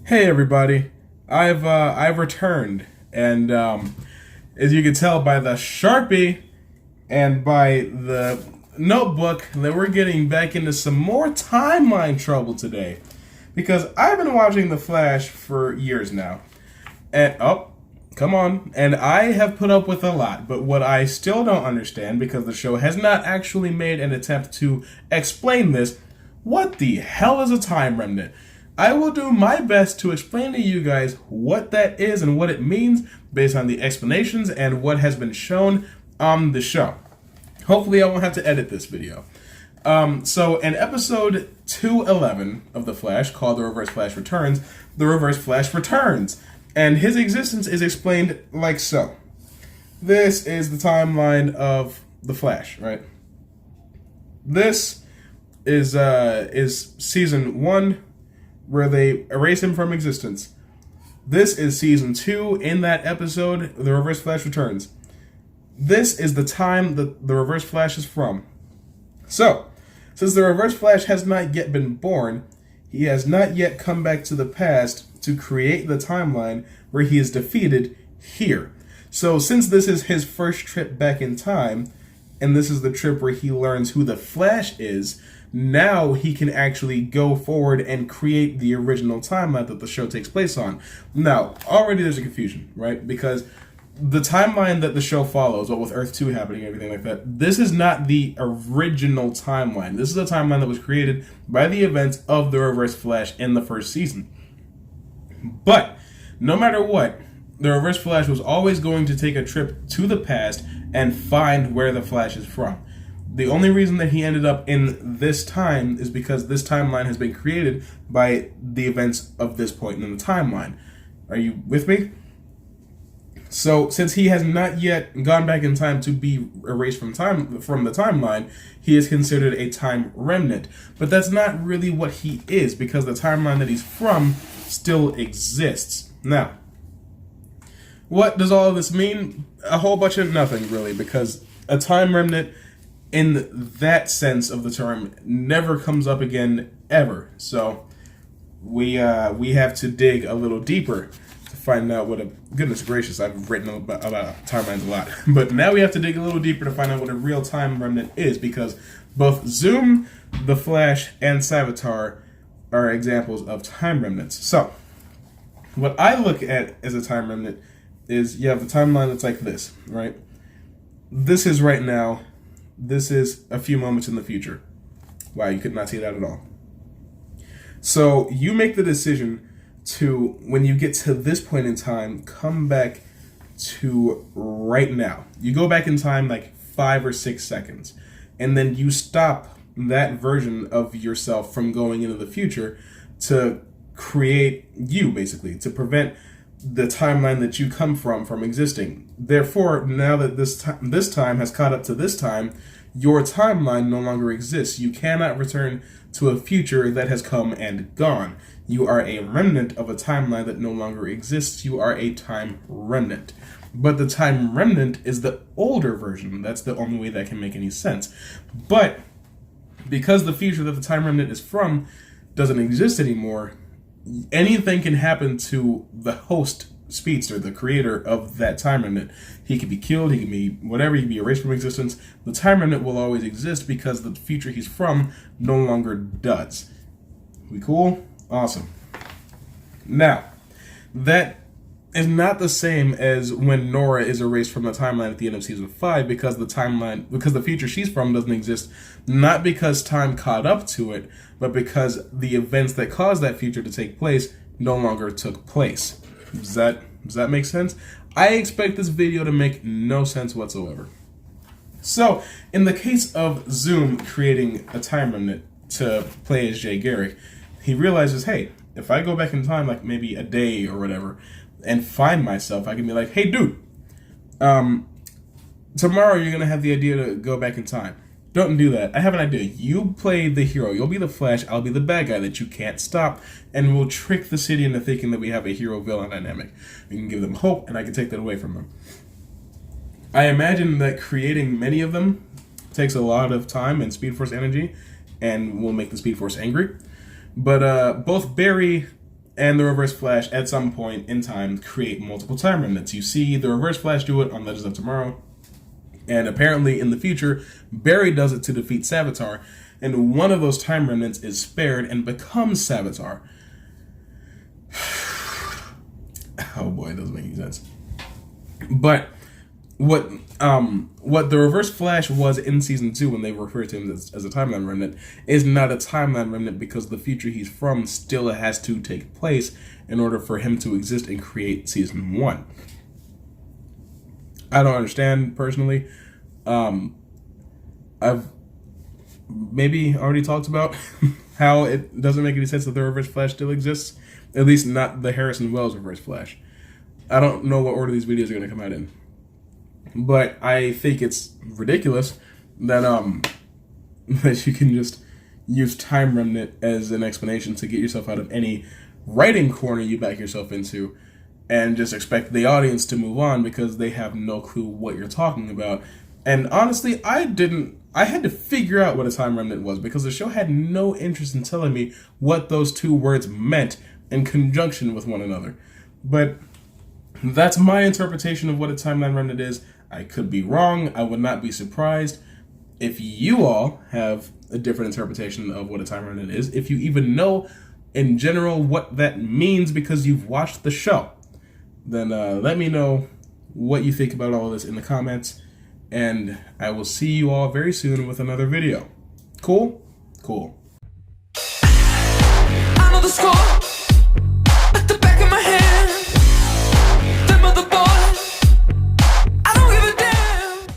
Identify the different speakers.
Speaker 1: Hey everybody, I've returned, and as you can tell by the Sharpie and by the notebook, that we're getting back into some more timeline trouble today, because I've been watching The Flash for years now, and come on, and I have put up with a lot, but what I still don't understand, because the show has not actually made an attempt to explain this, what the hell is a time remnant? I will do my best to explain to you guys what that is and what it means based on the explanations and what has been shown on the show. Hopefully I won't have to edit this video. So in episode 211 of The Flash, called The Reverse Flash Returns, the Reverse Flash returns, and his existence is explained like so. This is the timeline of The Flash, right? This is season 1, where they erase him from existence. This is season 2. In that episode, the Reverse Flash returns. This is the time that the Reverse Flash is from. So, since the Reverse Flash has not yet been born, he has not yet come back to the past to create the timeline where he is defeated here. So, since this is his first trip back in time, and this is the trip where he learns who the Flash is, now he can actually go forward and create the original timeline that the show takes place on. Now, already there's a confusion, right? Because the timeline that the show follows, what with Earth 2 happening and everything like that, this is not the original timeline. This is a timeline that was created by the events of the Reverse Flash in the first season. But, no matter what, the Reverse Flash was always going to take a trip to the past and find where the Flash is from. The only reason that he ended up in this time is because this timeline has been created by the events of this point in the timeline. Are you with me? So, since he has not yet gone back in time to be erased from the timeline, he is considered a time remnant. But that's not really what he is, because the timeline that he's from still exists. Now, what does all of this mean? A whole bunch of nothing, really, because a time remnant, in that sense of the term, never comes up again ever. So we have to dig a little deeper to find out what a, goodness gracious, I've written about timelines a lot, but now we have to dig a little deeper to find out what a real time remnant is, because both Zoom, the Flash, and Savitar are examples of time remnants. So what I look at as a time remnant is, you have the timeline that's like this, right? This is right now. This is a few moments in the future. Wow, you could not see that at all. So you make the decision to, when you get to this point in time, come back to right now. You go back in time like 5 or 6 seconds, and then you stop that version of yourself from going into the future to create you, basically, to prevent the timeline that you come from existing. Therefore, now that this time has caught up to this time, your timeline no longer exists. You cannot return to a future that has come and gone. You are a remnant of a timeline that no longer exists. You are a time remnant. But the time remnant is the older version. That's the only way that can make any sense. But because the future that the time remnant is from doesn't exist anymore, anything can happen to the host speedster, the creator of that time remnant. He could be killed, he can be whatever, he can be erased from existence. The time remnant will always exist because the future he's from no longer does. We cool? Awesome. Now, that is not the same as when Nora is erased from the timeline at the end of season 5, because the future she's from doesn't exist, not because time caught up to it, but because the events that caused that future to take place no longer took place. Does that make sense? I expect this video to make no sense whatsoever. So, in the case of Zoom creating a time remnant to play as Jay Garrick, he realizes, hey, if I go back in time, like maybe a day or whatever, and find myself, I can be like, hey dude, tomorrow you're gonna have the idea to go back in time. Don't do that. I have an idea. You play the hero. You'll be the Flash. I'll be the bad guy that you can't stop, and we'll trick the city into thinking that we have a hero-villain dynamic. We can give them hope, and I can take that away from them. I imagine that creating many of them takes a lot of time and Speed Force energy, and will make the Speed Force angry. But both Barry and the Reverse Flash at some point in time create multiple time remnants. You see the Reverse Flash do it on Legends of Tomorrow, and apparently in the future, Barry does it to defeat Savitar, and one of those time remnants is spared and becomes Savitar. Oh boy, it doesn't make any sense. But what the Reverse Flash was in Season 2 when they referred to him as a timeline remnant is not a timeline remnant, because the future he's from still has to take place in order for him to exist and create Season 1. I don't understand, personally. I've maybe already talked about how it doesn't make any sense that the Reverse Flash still exists. At least not the Harrison Wells Reverse Flash. I don't know what order these videos are going to come out in. But I think it's ridiculous that that you can just use Time Remnant as an explanation to get yourself out of any writing corner you back yourself into, and just expect the audience to move on because they have no clue what you're talking about. And honestly, I had to figure out what a Time Remnant was, because the show had no interest in telling me what those two words meant in conjunction with one another. But that's my interpretation of what a timeline remnant is. I could be wrong. I would not be surprised if you all have a different interpretation of what a time remnant is. If you even know in general what that means because you've watched the show, then let me know what you think about all of this in the comments. And I will see you all very soon with another video. Cool? Cool.